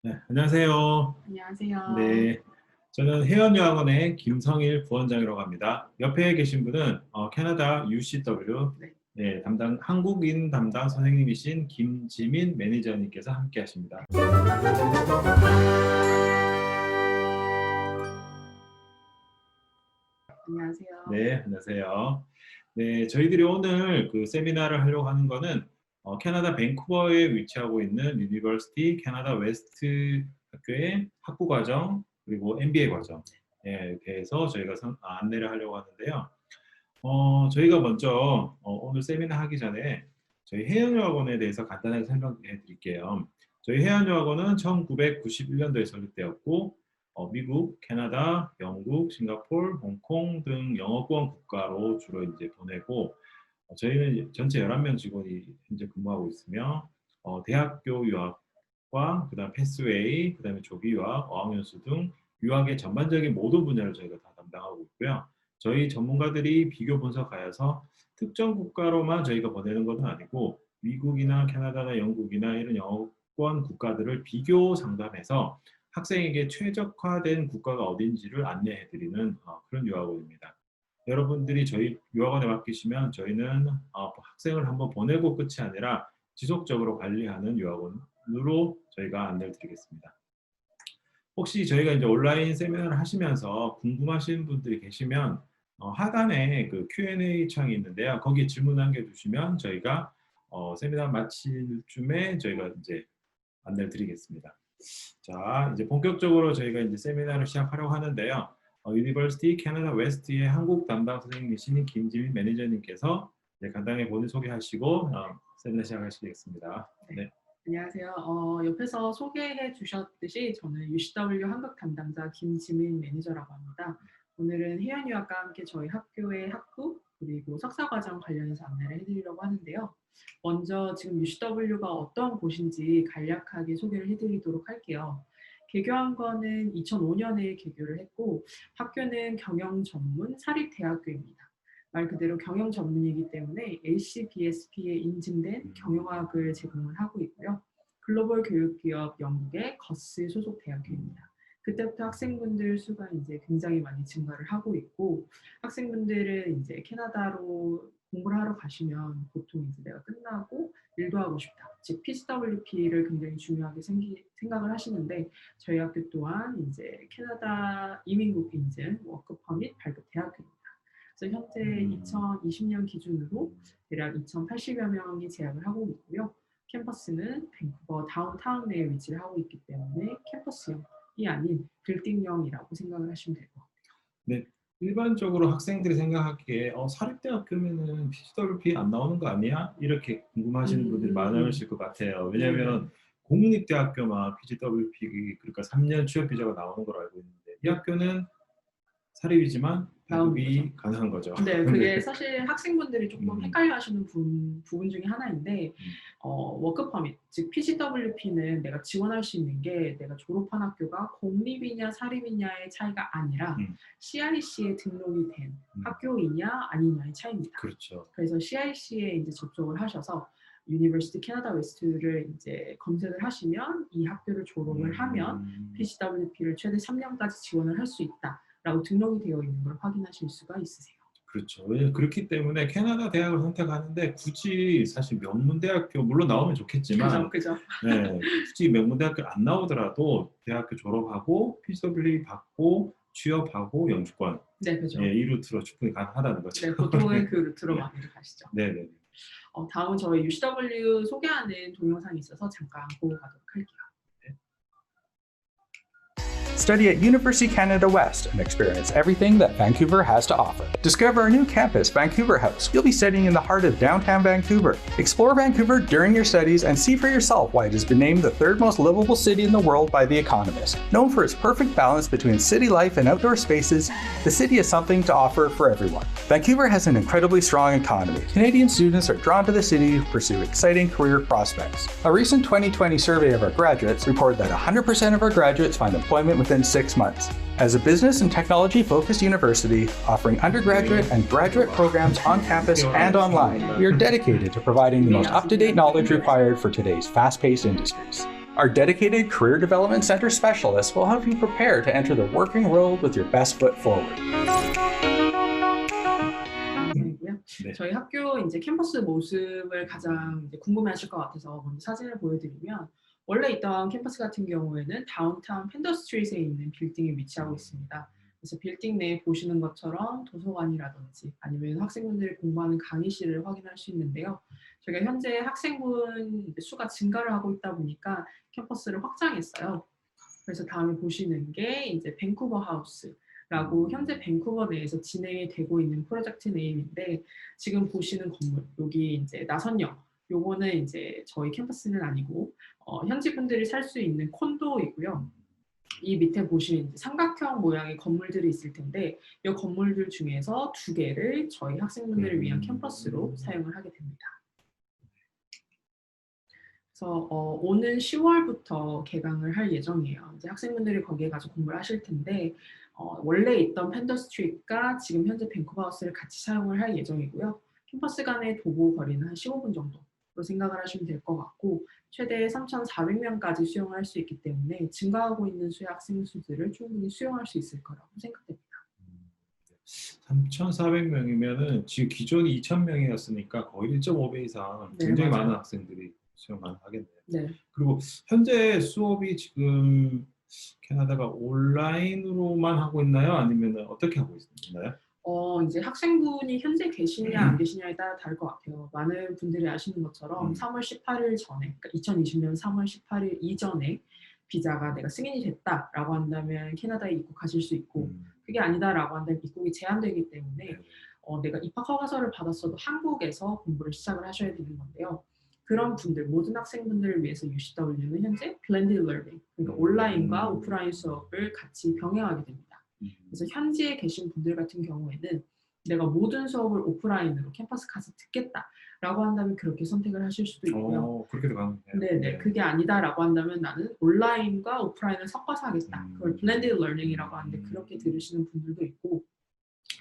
네, 안녕하세요. 안녕하세요. 네, 저는 해연여학원의 김성일 부원장이라고 합니다. 옆에 계신 분은 캐나다 UCW 네. 한국인 담당 선생님이신 김지민 매니저님께서 함께 하십니다. 안녕하세요. 네, 안녕하세요. 네, 저희들이 오늘 그 세미나를 하려고 하는 거는 캐나다 밴쿠버에 위치하고 있는 유니버시티 캐나다 웨스트 학교의 학부 과정 그리고 MBA 과정에 대해서 저희가 안내를 하려고 하는데요. 저희가 먼저 오늘 세미나 하기 전에 저희 해양여학원에 대해서 간단하게 설명해 드릴게요. 저희 해양여학원은 1991년도에 설립되었고 미국, 캐나다, 영국, 싱가포르, 홍콩 등 영어권 국가로 주로 이제 보내고 저희는 전체 11명 직원이 현재 근무하고 있으며 대학교 유학과 그다음 패스웨이, 그다음에 조기 유학, 어학연수 등 유학의 전반적인 모든 분야를 저희가 다 담당하고 있고요. 저희 전문가들이 비교 분석하여서 특정 국가로만 저희가 보내는 것은 아니고 미국이나 캐나다나 영국이나 이런 영어권 국가들을 비교 상담해서 학생에게 최적화된 국가가 어딘지를 안내해드리는 그런 유학원입니다. 여러분들이 저희 유학원에 맡기시면 저희는 학생을 한번 보내고 끝이 아니라 지속적으로 관리하는 유학원으로 저희가 안내를 드리겠습니다. 혹시 저희가 이제 온라인 세미나를 하시면서 궁금하신 분들이 계시면 하단에 그 Q&A 창이 있는데요. 거기에 질문 남겨주시면 저희가 세미나 마칠 쯤에 저희가 이제 안내를 드리겠습니다. 자, 이제 본격적으로 저희가 이제 세미나를 시작하려고 하는데요. 유니버시티 캐나다 웨스트의 한국 담당 선생님이신 김지민 매니저님께서 간단히 본인 소개하시고 세미나 시작하시겠습니다. 네. 안녕하세요. 옆에서 소개해 주셨듯이 저는 UCW 한국 담당자 김지민 매니저라고 합니다. 오늘은 해연유학과 함께 저희 학교의 학부 그리고 석사과정 관련해서 안내를 해드리려고 하는데요. 먼저 지금 UCW가 어떤 곳인지 간략하게 소개를 해드리도록 할게요. 개교한 거는 2005년에 개교를 했고 학교는 경영 전문 사립대학교입니다. 말 그대로 경영 전문이기 때문에 ACBSP에 인증된 경영학을 제공을 하고 있고요. 글로벌 교육기업 영국의 거스 소속 대학교입니다. 그때부터 학생분들 수가 이제 굉장히 많이 증가를 하고 있고 학생분들은 이제 캐나다로 공부를 하러 가시면 보통 이제 내가 끝나고 일도 하고 싶다. 즉 PGWP를 굉장히 중요하게 생각을 하시는데 저희 학교 또한 이제 캐나다 이민국 인증 워크 퍼밋 발급 대학교입니다. 그래서 현재 2020년 기준으로 대략 2,080여 명이 재학을 하고 있고요. 캠퍼스는 밴쿠버 다운타운 내에 위치를 하고 있기 때문에 캠퍼스형이 아닌 빌딩형이라고 생각을 하시면 될 것 같아요. 네, 일반적으로 학생들이 생각하기에 사립대학교면은 PGWP 안 나오는 거 아니야? 이렇게 궁금하시는 분들이 많으실 것 같아요. 왜냐하면 공립대학교만 PGWP 그러니까 3년 취업 비자가 나오는 걸 알고 있는데 이 학교는 사립이지만 배급이 가능한 거죠. 네, 그게 사실 학생분들이 조금 헷갈려하시는 부분 중에 하나인데 워크퍼밋, 즉 PGWP는 내가 지원할 수 있는 게 내가 졸업한 학교가 공립이냐 사립이냐의 차이가 아니라 CIC에 등록이 된 학교이냐 아니냐의 차이입니다. 그렇죠. 그래서 CIC에 이제 접속을 하셔서 유니버시티 캐나다 웨스트를 이제 검색을 하시면 이 학교를 졸업을 하면 PGWP를 최대 3년까지 지원을 할 수 있다. 라고 등록이 되어 있는 걸 확인하실 수가 있으세요. 그렇죠. 그렇기 때문에 캐나다 대학을 선택하는데 굳이 사실 명문대학교 물론 나오면 좋겠지만 그죠. 네, 굳이 명문대학교 안 나오더라도 대학교 졸업하고 PGW 받고 취업하고 영주권 네, 그죠. 이 루트로 충분히 가능하다는 거죠. 네, 보통은 그 루트로 많이들 가시죠. 네. 다음은 저희 UCW 소개하는 동영상이 있어서 잠깐 보고 가도록 할게요. Study at University Canada West and experience everything that Vancouver has to offer. Discover our new campus, Vancouver House. You'll be studying in the heart of downtown Vancouver. Explore Vancouver during your studies and see for yourself why it has been named the third most livable city in the world by The Economist. Known for its perfect balance between city life and outdoor spaces, the city has something to offer for everyone. Vancouver has an incredibly strong economy. Canadian students are drawn to the city to pursue exciting career prospects. A recent 2020 survey of our graduates reported that 100% of our graduates find employment within 6 months. As a business and technology-focused university offering undergraduate and graduate programs on campus and online, we are dedicated to providing the most up-to-date knowledge required for today's fast-paced industries. Our dedicated Career Development Center specialists will help you prepare to enter the working world with your best foot forward. 이고요. 네. 저희 학교 이제 캠퍼스 모습을 가장 이제 궁금해하실 것 같아서 먼저 사진을 보여드리면 원래 있던 캠퍼스 같은 경우에는 다운타운 펜더 스트리트에 있는 빌딩에 위치하고 있습니다. 그래서 빌딩 내에 보시는 것처럼 도서관이라든지 아니면 학생분들이 공부하는 강의실을 확인할 수 있는데요. 저희가 현재 학생분 수가 증가를 하고 있다 보니까 캠퍼스를 확장했어요. 그래서 다음에 보시는 게 이제 밴쿠버 하우스라고 현재 밴쿠버 내에서 진행이 되고 있는 프로젝트 네임인데 지금 보시는 건물 여기 이제 나선역 요거는 이제 저희 캠퍼스는 아니고 현지 분들이 살 수 있는 콘도이고요. 이 밑에 보시면 이제 삼각형 모양의 건물들이 있을 텐데 이 건물들 중에서 2개를 저희 학생분들을 위한 캠퍼스로 사용을 하게 됩니다. 그래서 오는 10월부터 개강을 할 예정이에요. 이제 학생분들이 거기에 가서 공부를 하실 텐데 원래 있던 펜더 스트리트가 지금 현재 밴쿠버 하우스를 같이 사용을 할 예정이고요. 캠퍼스 간의 도보 거리는 한 15분 정도로 생각을 하시면 될 것 같고 최대 3,400명까지 수용할 수 있기 때문에 증가하고 있는 수의 학생 수들을 충분히 수용할 수 있을 거라고 생각됩니다. 3,400명이면은 지금 기존이 2,000명이었으니까 거의 1.5배 이상 네, 굉장히 맞아요. 많은 학생들이 수용 가능하겠네요. 네. 그리고 현재 수업이 지금 캐나다가 온라인으로만 하고 있나요? 아니면 어떻게 하고 있나요? 이제 학생분이 현재 계시냐 안 계시냐에 따라 다를 것 같아요. 많은 분들이 아시는 것처럼 3월 18일 전에, 그러니까 2020년 3월 18일 이전에 비자가 내가 승인이 됐다라고 한다면 캐나다에 입국하실 수 있고 그게 아니다라고 한다면 입국이 제한되기 때문에 내가 입학 허가서를 받았어도 한국에서 공부를 시작을 하셔야 되는 건데요. 그런 분들, 모든 학생분들을 위해서 UCW는 현재 blended learning, 그러니까 온라인과 오프라인 수업을 같이 병행하게 됩니다. 그래서 현지에 계신 분들 같은 경우에는 내가 모든 수업을 오프라인으로 캠퍼스 가서 듣겠다라고 한다면 그렇게 선택을 하실 수도 있고요. 그렇게도 가능해요. 네네. 그게 아니다라고 한다면 나는 온라인과 오프라인을 섞어서 하겠다. 그걸 blended learning이라고 하는데 그렇게 들으시는 분들도 있고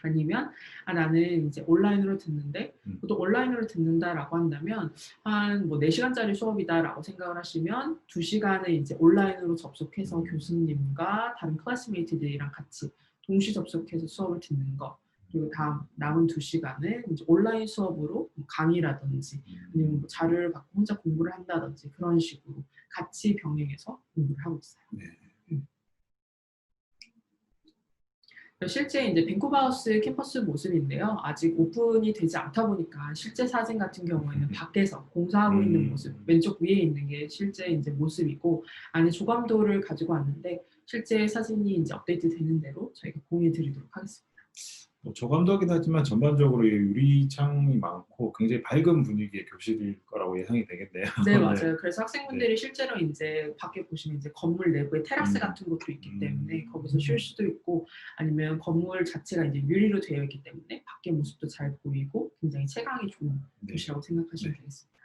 아니면 나는 이제 온라인으로 듣는데 또 온라인으로 듣는다라고 한다면 한 뭐 4시간짜리 수업이다라고 생각을 하시면 2시간을 이제 온라인으로 접속해서 교수님과 다른 클래스메이트들이랑 같이 동시 접속해서 수업을 듣는 거 그리고 다음 남은 2시간은 이제 온라인 수업으로 뭐 강의라든지 아니면 뭐 자료를 받고 혼자 공부를 한다든지 그런 식으로 같이 병행해서 공부를 하고 있어요. 네. 실제 이제 밴쿠버 하우스 캠퍼스 모습인데요. 아직 오픈이 되지 않다 보니까 실제 사진 같은 경우에는 밖에서 공사하고 있는 모습, 왼쪽 위에 있는 게 실제 이제 모습이고 안에 조감도를 가지고 왔는데 실제 사진이 이제 업데이트 되는 대로 저희가 공유해 드리도록 하겠습니다. 조감도긴 하지만 전반적으로 유리창이 많고 굉장히 밝은 분위기의 교실일 거라고 예상이 되겠네요. 네, 맞아요. 그래서 학생분들이 실제로 이제 밖에 보시면 이제 건물 내부에 테라스 같은 것도 있기 때문에 거기서 쉴 수도 있고 아니면 건물 자체가 이제 유리로 되어 있기 때문에 밖의 모습도 잘 보이고 굉장히 체감이 좋은 곳이라고 생각하시면 되겠습니다.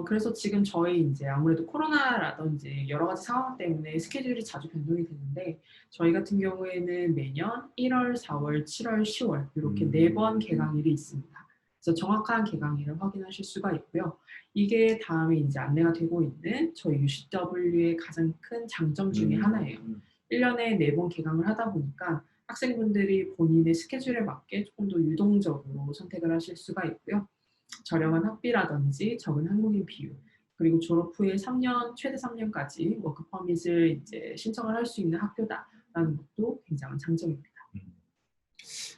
그래서 지금 저희 이제 아무래도 코로나라든지 여러 가지 상황 때문에 스케줄이 자주 변동이 되는데 저희 같은 경우에는 매년 1월, 4월, 7월, 10월 이렇게 4번 개강일이 있습니다. 그래서 정확한 개강일을 확인하실 수가 있고요. 이게 다음에 이제 안내가 되고 있는 저희 UCW의 가장 큰 장점 중에 하나예요. 1년에 4번 개강을 하다 보니까 학생분들이 본인의 스케줄에 맞게 조금 더 유동적으로 선택을 하실 수가 있고요. 저렴한 학비라든지 적은 한국인 비율 그리고 졸업 후에 3년 최대 3년까지 워크 퍼밋을 이제 신청을 할 수 있는 학교다라는 것도 굉장한 장점입니다.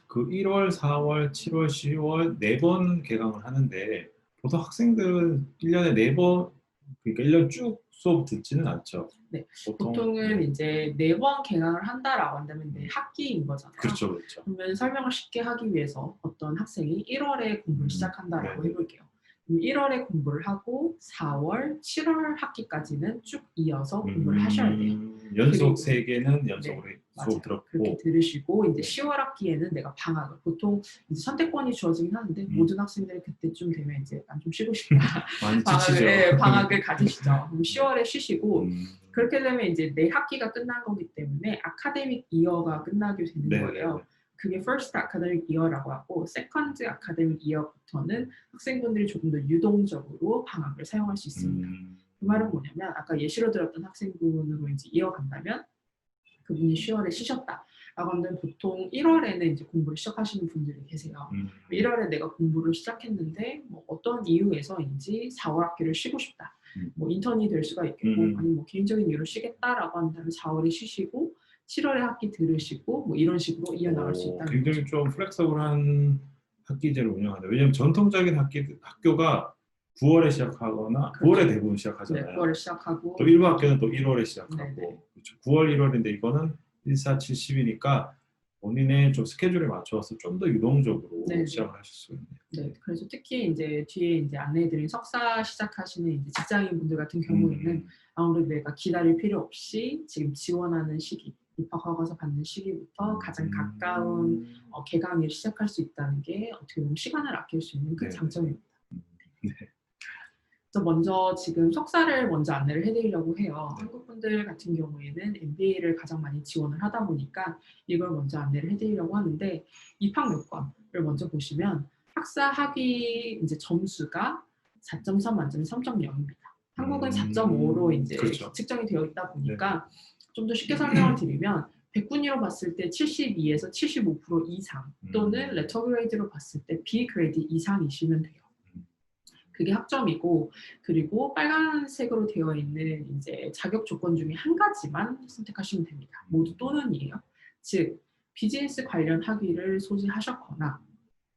그 1월, 4월, 7월, 10월 4번 개강을 하는데 보통 학생들은 1년에 4번 그러니까 1년 쭉 수업 듣지는 않죠. 네, 보통은 이제 4번 개강을 한다라고 한다면 내 학기인 거잖아요. 그렇죠, 그렇죠. 그러면 설명을 쉽게 하기 위해서 어떤 학생이 1월에 공부를 시작한다라고 해볼게요. 1월에 공부를 하고 4월, 7월 학기까지는 쭉 이어서 공부를 하셔야 돼요. 연속 3개는 연속으로 수업 들었고 그렇게 들으시고 이제 10월 학기에는 내가 방학을 보통 이제 선택권이 주어지긴 하는데 모든 학생들이 그때쯤 되면 이제 난 좀 쉬고 싶다. 많이 지치죠. 방학을 가지시죠. 그럼 10월에 쉬시고 그렇게 되면 이제 내 학기가 끝난 거기 때문에 아카데믹 이어가 끝나게 되는 거예요. 그게 first academic year라고 하고 second academic year부터는 학생분들이 조금 더 유동적으로 방학을 사용할 수 있습니다. 그 말은 뭐냐면 아까 예시로 들었던 학생분으로 이제 이어간다면 그분이 10월에 쉬셨다. 라고 하면 보통 1월에는 이제 공부를 시작하시는 분들이 계세요. 1월에 내가 공부를 시작했는데 뭐 어떤 이유에서인지 4월 학기를 쉬고 싶다. 뭐 인턴이 될 수가 있겠고 아니면 뭐 개인적인 이유로 쉬겠다라고 한다면 4월에 쉬시고 7월에 학기 들으시고 뭐 이런 식으로 이어나갈 수 있다는 굉장히 거죠. 좀 플렉서블한 학기제를 운영하는데 왜냐하면 전통적인 학교가 9월에 시작하거나 그렇죠. 9월에 대부분 시작하잖아요. 네, 9월에 시작하고 또 일부 학교는 또 1월에 시작하고 네네. 그렇죠. 9월, 1월인데 이거는 1470이니까 본인의 좀 스케줄에 맞춰서 좀 더 유동적으로 네네. 시작을 하실 수 있네요. 네, 그래서 특히 이제 뒤에 이제 안내해드린 석사 시작하시는 이제 직장인 분들 같은 경우에는 아무래도 내가 기다릴 필요 없이 지금 지원하는 시기, 입학 허가서 받는 시기부터 가장 가까운 개강일 시작할 수 있다는 게 어떻게 보면 시간을 아낄 수 있는 큰 네. 장점입니다. 네. 그래서 먼저 지금 석사를 먼저 안내를 해드리려고 해요. 네. 한국 분들 같은 경우에는 MBA를 가장 많이 지원을 하다 보니까 이걸 먼저 안내를 해드리려고 하는데 입학 요건을 먼저 보시면 학사 학위 이제 점수가 4.3 만점에 3.0입니다. 한국은 4.5로 이제 그렇죠. 측정이 되어 있다 보니까 좀 더 쉽게 설명을 드리면 100분위로 봤을 때 72에서 75% 이상 또는 레터 그레이드로 봤을 때 B 그레이드 이상이시면 돼요. 그게 학점이고 그리고 빨간색으로 되어 있는 이제 자격 조건 중에 한 가지만 선택하시면 됩니다. 모두 또는이에요. 즉 비즈니스 관련 학위를 소지하셨거나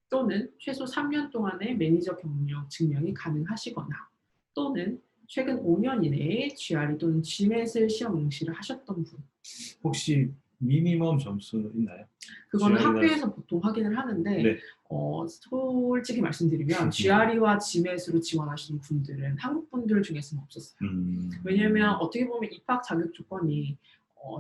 또는 최소 3년 동안의 매니저 경력 증명이 가능하시거나 또는 최근 5년 이내에 GRE 또는 GMAT을 시험 응시를 하셨던 분. 혹시 미니멈 점수는 있나요? 그거는 GRE 나 학교에서 보통 확인을 하는데 네. 솔직히 말씀드리면 GRE와 GMAT으로 지원하시는 분들은 한국 분들 중에서는 없었어요. 왜냐하면 어떻게 보면 입학 자격 조건이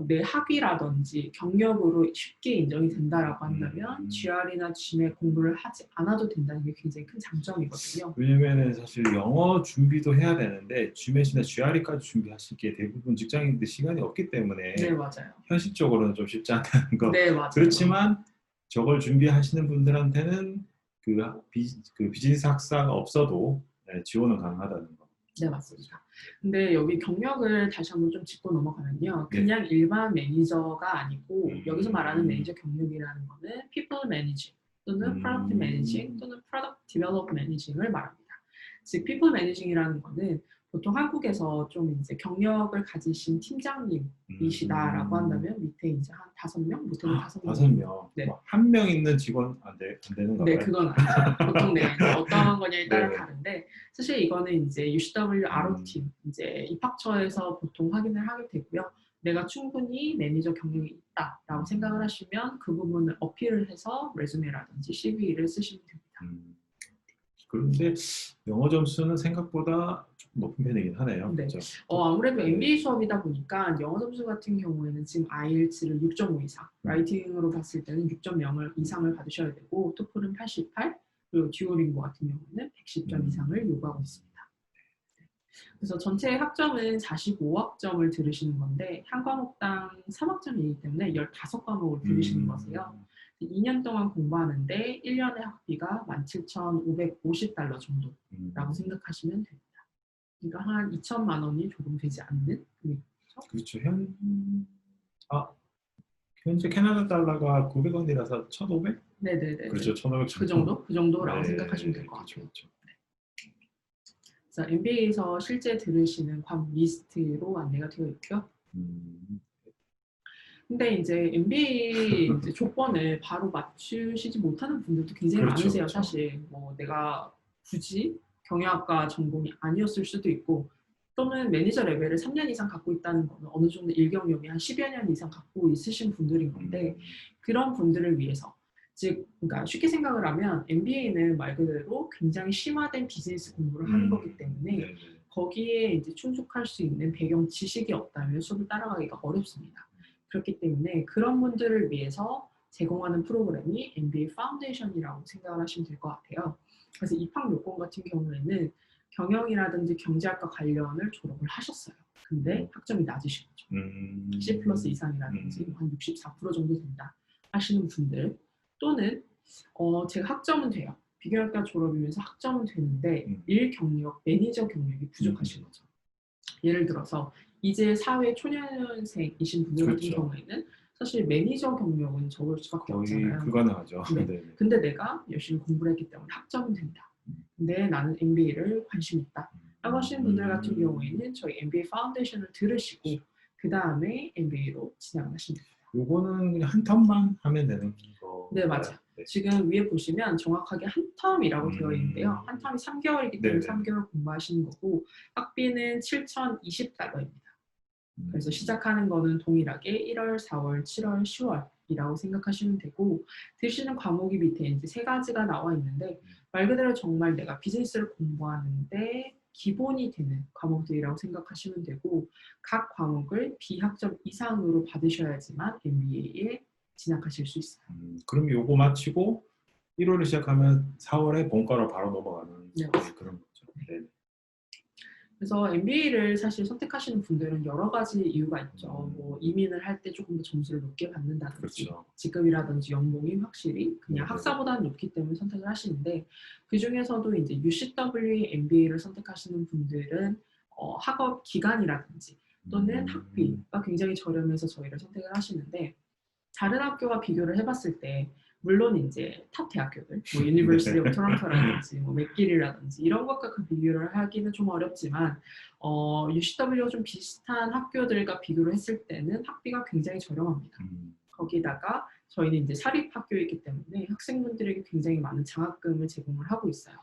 내 학위라든지 경력으로 쉽게 인정이 된다라고 한다면 GRE나 GMAT 공부를 하지 않아도 된다는 게 굉장히 큰 장점이거든요. 왜냐면은 사실 영어 준비도 해야 되는데 GMAT이나 GRE까지 준비하시기에 대부분 직장인들 시간이 없기 때문에 네, 맞아요. 현실적으로는 좀 쉽지 않다는 거. 네, 맞아요. 그렇지만 저걸 준비하시는 분들한테는 그 비즈니스 학사가 없어도 지원은 가능하다는 거. 네, 맞습니다. 근데 여기 경력을 다시 한번 좀 짚고 넘어가면요. 그냥 일반 매니저가 아니고 여기서 말하는 매니저 경력이라는 거는 people managing 또는 product managing 또는 product develop managing을 말합니다. 즉 people managing이라는 거는 보통 한국에서 좀 이제 경력을 가지신 팀장님이시다라고 한다면 밑에 이제 한 5명, 못해도 5명. 5명. 네. 뭐 한 명 있는 직원 안 되는 거예요? 네, 그건 아니죠. 보통 네, 어떤 거냐에 따라 네. 다른데 사실 이거는 이제 UCW RO팀 이제 입학처에서 보통 확인을 하게 되고요. 내가 충분히 매니저 경력이 있다라고 생각을 하시면 그 부분을 어필을 해서 레주메라든지 CV를 쓰시면 됩니다. 그런데 영어 점수는 생각보다 조금 높은 편이긴 하네요. 네. 그렇죠? 아무래도 MBA 수업이다 보니까 영어 점수 같은 경우에는 지금 IELTS를 6.5 이상, 라이팅으로 봤을 때는 6.0 이상을 받으셔야 되고 토플은 88, 그리고 듀오링고 같은 경우는 110점 이상을 요구하고 있습니다. 그래서 전체 학점은 45학점을 들으시는 건데 한 과목당 3학점이기 때문에 15과목을 들으시는 거세요. 2년 동안 공부하는데 1년의 학비가 17,550달러 정도라고 생각하시면 됩니다. 그러니까 한 2천만 원이 조금 되지 않는 금액이죠. 그렇죠. 현재 캐나다 달러가 900원이라서 1,500? 네네네. 그렇죠. 1,500 그 정도라고 네, 생각하시면 될 것 같아요. 그렇죠. 그래서 MBA에서 실제 들으시는 과목 리스트로 안내가 되어 있고요. 근데 이제 MBA 이제 조건을 바로 맞추시지 못하는 분들도 굉장히 그렇죠, 많으세요. 그렇죠. 사실 뭐 내가 굳이 경영학과 전공이 아니었을 수도 있고 또는 매니저 레벨을 3년 이상 갖고 있다는 거는 어느 정도 일경력이 한 10여 년 이상 갖고 있으신 분들인 건데 그런 분들을 위해서 즉 그러니까 쉽게 생각을 하면 MBA는 말 그대로 굉장히 심화된 비즈니스 공부를 하는 거기 때문에 네네. 거기에 이제 충족할 수 있는 배경 지식이 없다면 수업을 따라가기가 어렵습니다. 그렇기 때문에 그런 분들을 위해서 제공하는 프로그램이 MBA 파운데이션이라고 생각을 하시면 될 것 같아요. 그래서 입학 요건 같은 경우에는 경영이라든지 경제학과 관련을 졸업을 하셨어요. 근데 학점이 낮으신 거죠. C 플러스 이상이라든지 한 64% 정도 된다 하시는 분들 또는 제가 학점은 돼요. 비경영학과 졸업이면서 학점은 되는데 일 경력, 매니저 경력이 부족하신 거죠. 예를 들어서 이제 사회 초년생이신 분들 같은 그렇죠. 경우에는 사실 매니저 경력은 적을 수밖에 거의 없잖아요. 불가능하죠. 네. 네. 근데 내가 열심히 공부를 했기 때문에 학점은 된다. 근데 나는 MBA를 관심 있다. 라고 하시는 분들 같은 경우에는 저희 MBA 파운데이션을 들으시고 그 다음에 MBA로 진행하시면 됩니다. 요거는 그냥 한 텀만 하면 되는 거. 네, 맞아요. 네. 지금 위에 보시면 정확하게 한 텀이라고 되어 있는데요. 한 텀이 3개월이기 때문에 네네. 3개월 공부하시는 거고 학비는 $7,020입니다. 그래서 시작하는 거는 동일하게 1월, 4월, 7월, 10월이라고 생각하시면 되고 드시는 과목이 밑에 이제 3가지가 나와 있는데 말 그대로 정말 내가 비즈니스를 공부하는데 기본이 되는 과목들이라고 생각하시면 되고 각 과목을 B학점 이상으로 받으셔야지만 MBA에 진학하실 수 있어요. 그럼 요거 마치고 1월에 시작하면 4월에 본과로 바로 넘어가는 네. 그런 거죠. 네. 그래서 MBA를 사실 선택하시는 분들은 여러 가지 이유가 있죠. 뭐 이민을 할 때 조금 더 점수를 높게 받는다든지 그렇죠. 직급이라든지 연봉이 확실히 그냥 네네. 학사보다는 높기 때문에 선택을 하시는데 그 중에서도 이제 UCW의 MBA를 선택하시는 분들은 학업 기간이라든지 또는 학비가 굉장히 저렴해서 저희를 선택을 하시는데 다른 학교와 비교를 해봤을 때 물론 이제 탑 대학교들, 뭐 유니버시티 오브 토론토라든지 뭐 맥길이라든지 이런 것과 그 비교를 하기는 좀 어렵지만 UCW와 좀 비슷한 학교들과 비교를 했을 때는 학비가 굉장히 저렴합니다. 거기다가 저희는 이제 사립 학교이기 때문에 학생분들에게 굉장히 많은 장학금을 제공을 하고 있어요.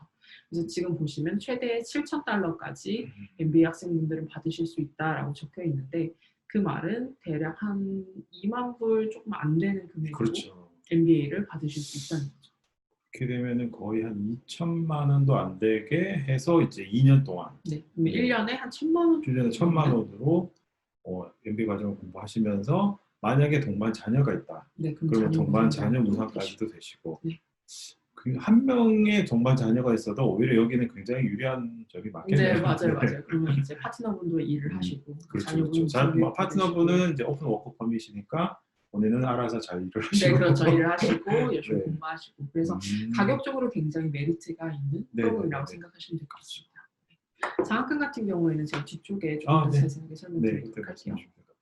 그래서 지금 보시면 최대 $7,000까지 MBA 학생분들은 받으실 수 있다라고 적혀 있는데 그 말은 대략 한 2만 불 조금 안 되는 금액으로 그렇죠. MBA를 받으실 수 있다는 거죠. 그렇게 되면은 거의 한 2천만 원도 안 되게 해서 이제 2년 동안 네, 그러면 1년에 한 1,000만 원? 1년에 1,000만 원으로 MBA 과정을 공부하시면서 만약에 동반 자녀가 있다. 네, 그러면 동반 자녀 무상까지도 되시고 그 한 명의 동반 자녀가 있어도 오히려 여기는 굉장히 유리한 점이 많겠네요. 네, 맞아요. 그러면 이제 파트너분도 일을 하시고 그렇죠. 자녀분은 그렇죠. 파트너분은 이제 오픈 워크 퍼밋이니까 본인은 알아서 잘 일을 하시고 네, 그렇죠. 일을 하시고 열심히 네. 공부하시고 그래서 가격적으로 굉장히 메리트가 있는 네, 프로그램이라고 네. 생각하시면 될 것 같습니다. 네. 장학금 같은 경우에는 제가 뒤쪽에 조금 더 네. 자세하게 설명드리도록 네, 할게요. 말씀해 주실 것 같아요.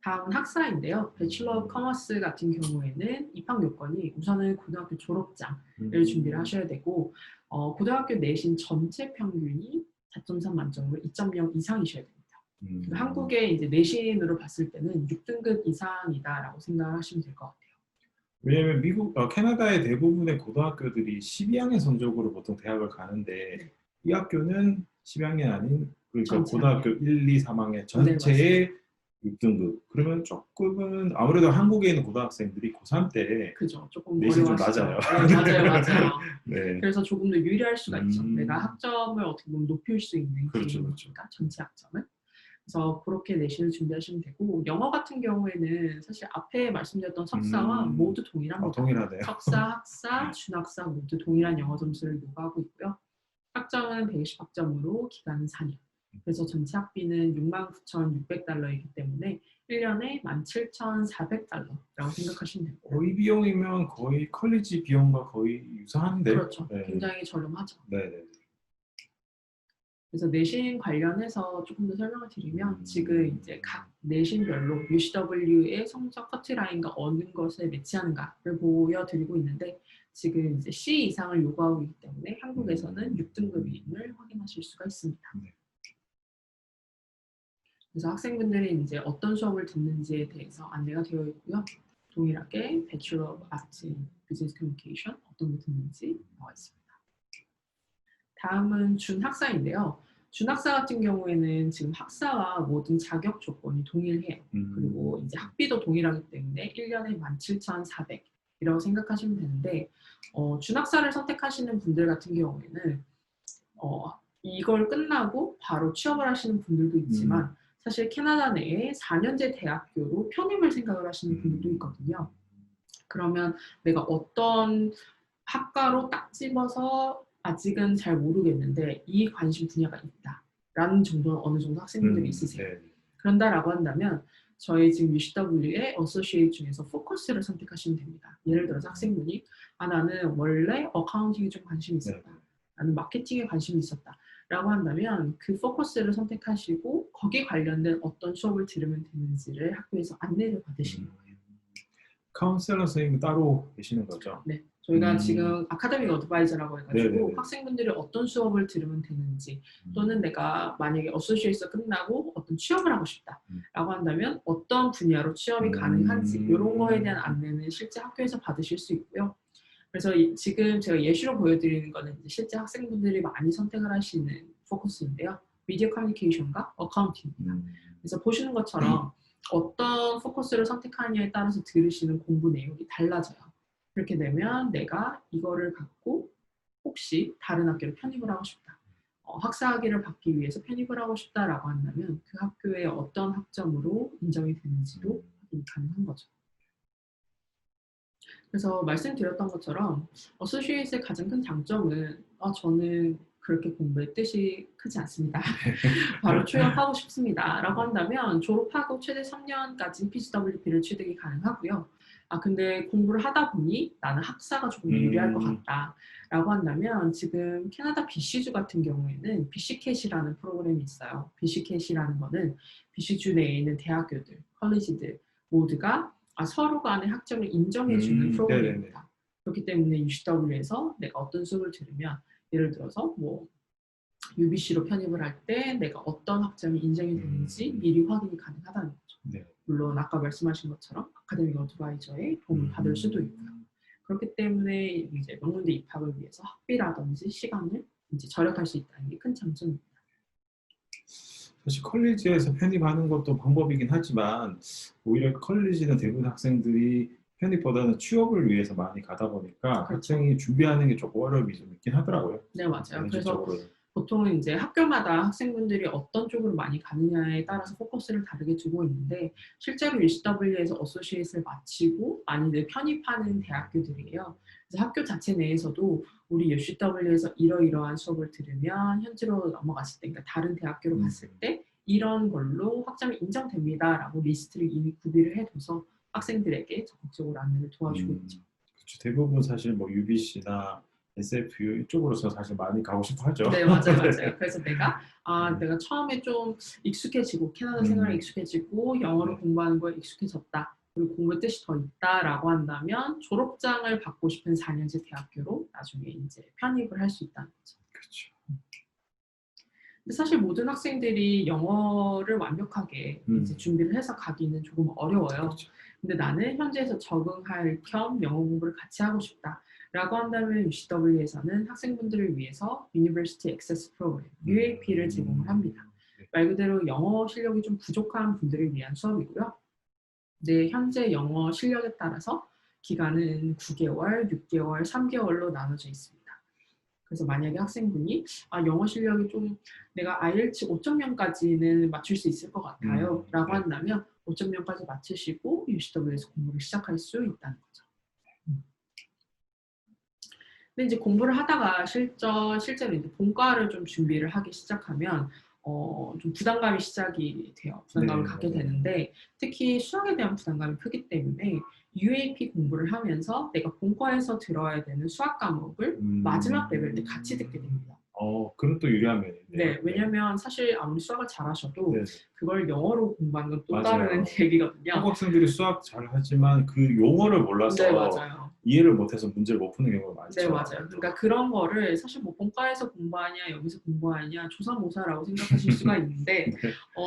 다음은 학사인데요. 배출러 오브 커머스 같은 경우에는 입학 요건이 우선은 고등학교 졸업장을 준비를 하셔야 되고 고등학교 내신 전체 평균이 4.3 만점으로 2.0 이상이셔야 됩니다. 한국의 이제 내신으로 봤을 때는 6등급 이상이다라고 생각하시면 될 것 같아요. 왜냐하면 캐나다의 대부분의 고등학교들이 12학년 성적으로 보통 대학을 가는데 네. 이 학교는 12학년 아닌 그러니까 전체 고등학교 1, 2, 3학년 전체의 6등급. 그러면 조금은 아무래도 한국에 있는 고등학생들이 고3 때 그죠. 조금 내신이 좀 어려워하시죠. 낮아요. 네, 맞아요. 네. 그래서 조금 더 유리할 수가 있죠. 내가 학점을 어떻게 보면 높일 수 있는 그렇죠, 기회니까 전체 학점을. 그래서 그렇게 내신을 준비하시면 되고 영어 같은 경우에는 사실 앞에 말씀드렸던 석사와 모두 동일합니다. 동일하네요. 석사, 학사, 준학사 모두 동일한 영어 점수를 요구하고 있고요. 학점은 120학점으로 기간은 4년. 그래서 전체 학비는 $69,600이기 때문에 1년에 $17,400라고 생각하시면 됩니다. 거의 비용이면 거의 컬리지 비용과 거의 유사한데. 그렇죠. 네. 굉장히 저렴하죠. 네. 그래서 내신 관련해서 조금 더 설명을 드리면 지금 이제 각 내신별로 UCW의 성적 커트라인과 어느 것에 매치하는가를 보여드리고 있는데 지금 이제 C 이상을 요구하고 있기 때문에 한국에서는 6등급임을 확인하실 수가 있습니다. 네. 그래서 학생분들이 이제 어떤 수업을 듣는지에 대해서 안내가 되어 있고요. 동일하게 Bachelor of Arts in Business Communication 어떤 거 듣는지 나와 있습니다. 다음은 준학사인데요. 준학사 같은 경우에는 지금 학사와 모든 자격 조건이 동일해요. 그리고 이제 학비도 동일하기 때문에 1년에 17,400이라고 생각하시면 되는데 준학사를 선택하시는 분들 같은 경우에는 이걸 끝나고 바로 취업을 하시는 분들도 있지만 사실 캐나다 내에 4년제 대학교로 편입을 생각을 하시는 분들도 있거든요. 그러면 내가 어떤 학과로 딱 집어서 아직은 잘 모르겠는데 이 관심 분야가 있다라는 정도는 어느 정도 학생분들이 있으세요. 네. 그런다라고 한다면 저희 지금 UCW의 어소시에이트 중에서 포커스를 선택하시면 됩니다. 예를 들어서 학생분이 나는 원래 어카운팅에 좀 관심이 있었다. 나는 마케팅에 관심이 있었다. 라고 한다면 그 포커스를 선택하시고 거기에 관련된 어떤 수업을 들으면 되는지를 학교에서 안내를 받으시는 거예요. 카운셀러 선생님이 따로 계시는 거죠? 네, 저희가 지금 아카데믹 어드바이저라고 해가지고 네네네. 학생분들이 어떤 수업을 들으면 되는지 또는 내가 만약에 어소시에이트 끝나고 어떤 취업을 하고 싶다라고 한다면 어떤 분야로 취업이 가능한지 이런 거에 대한 안내는 실제 학교에서 받으실 수 있고요. 그래서 지금 제가 예시로 보여드리는 거는 이제 실제 학생분들이 많이 선택을 하시는 포커스인데요. 미디어 커뮤니케이션과 어카운팅입니다. 그래서 보시는 것처럼 어떤 포커스를 선택하느냐에 따라서 들으시는 공부 내용이 달라져요. 그렇게 되면 내가 이거를 갖고 혹시 다른 학교로 편입을 하고 싶다. 학사학위를 받기 위해서 편입을 하고 싶다라고 한다면 그 학교의 어떤 학점으로 인정이 되는지도 확인이 가능한 거죠. 그래서 말씀드렸던 것처럼 어소시에이트의 가장 큰 장점은 저는 그렇게 공부에 뜻이 크지 않습니다. 바로 취업하고 싶습니다. 라고 한다면 졸업하고 최대 3년까지 PGWP를 취득이 가능하고요. 근데 공부를 하다 보니 나는 학사가 조금 유리할 것 같다. 라고 한다면 지금 캐나다 BC주 같은 경우에는 BCCAT이라는 프로그램이 있어요. BCCAT이라는 거는 BC주 내에 있는 대학교들, 컬리지들 모두가 서로 간의 학점을 인정해주는 프로그램입니다. 네네네. 그렇기 때문에 UCW에서 내가 어떤 수업을 들으면 예를 들어서 뭐 UBC로 편입을 할 때 내가 어떤 학점이 인정이 되는지 미리 확인이 가능하다는 거죠. 네. 물론 아까 말씀하신 것처럼 아카데믹 어드바이저의 도움을 받을 수도 있고요. 그렇기 때문에 이제 명문대 입학을 위해서 학비라든지 시간을 이제 절약할 수 있다는 게 큰 장점입니다. 사실 컬리지에서 편입하는 것도 방법이긴 하지만 오히려 컬리지는 대부분 학생들이 편입보다는 취업을 위해서 많이 가다 보니까 그렇죠. 학생이 준비하는 게 조금 어려움이 좀 있긴 하더라고요. 네, 맞아요. 그래서 보통은 이제 학교마다 학생분들이 어떤 쪽으로 많이 가느냐에 따라서 포커스를 다르게 두고 있는데 실제로 UCW에서 어소시에이트를 마치고 많이들 편입하는 대학교들이에요. 그래서 학교 자체 내에서도 우리 UCW에서 이러이러한 수업을 들으면 현지로 넘어갔을 때, 그러니까 다른 대학교로 갔을 때 이런 걸로 학점이 인정됩니다라고 리스트를 이미 구비를 해둬서 학생들에게 적극적으로 안내를 도와주고 있죠. 그렇죠. 대부분 사실 뭐 UBC나 SFU 이쪽으로서 사실 많이 가고 싶어 하죠. 네, 맞아요. 그래서 내가 처음에 좀 익숙해지고 캐나다 생활에 익숙해지고 영어를 공부하는 거에 익숙해졌다. 그리고 공부의 뜻이 더 있다라고 한다면 졸업장을 받고 싶은 4년제 대학교로 나중에 이제 편입을 할 수 있다는 거죠. 그렇죠. 근데 사실 모든 학생들이 영어를 완벽하게 이제 준비를 해서 가기는 조금 어려워요. 그렇죠. 근데 나는 현지에서 적응할 겸 영어 공부를 같이 하고 싶다. 라고 한다면 UCW에서는 학생분들을 위해서 University Access Program, UAP를 제공을 합니다. 말 그대로 영어 실력이 좀 부족한 분들을 위한 수업이고요. 네, 현재 영어 실력에 따라서 기간은 9개월, 6개월, 3개월로 나눠져 있습니다. 그래서 만약에 학생분이 영어 실력이 좀 내가 IELTS 5.0까지는 맞출 수 있을 것 같아요. 라고 한다면 5.0까지 맞추시고 UCW에서 공부를 시작할 수 있다는 거죠. 근데 이제 공부를 하다가 실제로 이제 본과를 좀 준비를 하기 시작하면 좀 부담감이 시작이 돼요. 부담감을 갖게 되는데 특히 수학에 대한 부담감이 크기 때문에 UAP 공부를 하면서 내가 본과에서 들어야 되는 수학 과목을 마지막 레벨 때 같이 듣게 됩니다. 그런 또 유리한 면이네요. 네, 왜냐면 사실 아무리 수학을 잘하셔도 그걸 영어로 공부하는 건 또 다른 얘기거든요. 한국 학생들이 수학 잘하지만 그 용어를 몰라서 이해를 못해서 문제를 못 푸는 경우가 많죠. 네, 맞아요. 그러니까 그런 거를 사실 뭐 본과에서 공부하냐 여기서 공부하냐 조사모사라고 생각하실 수가 있는데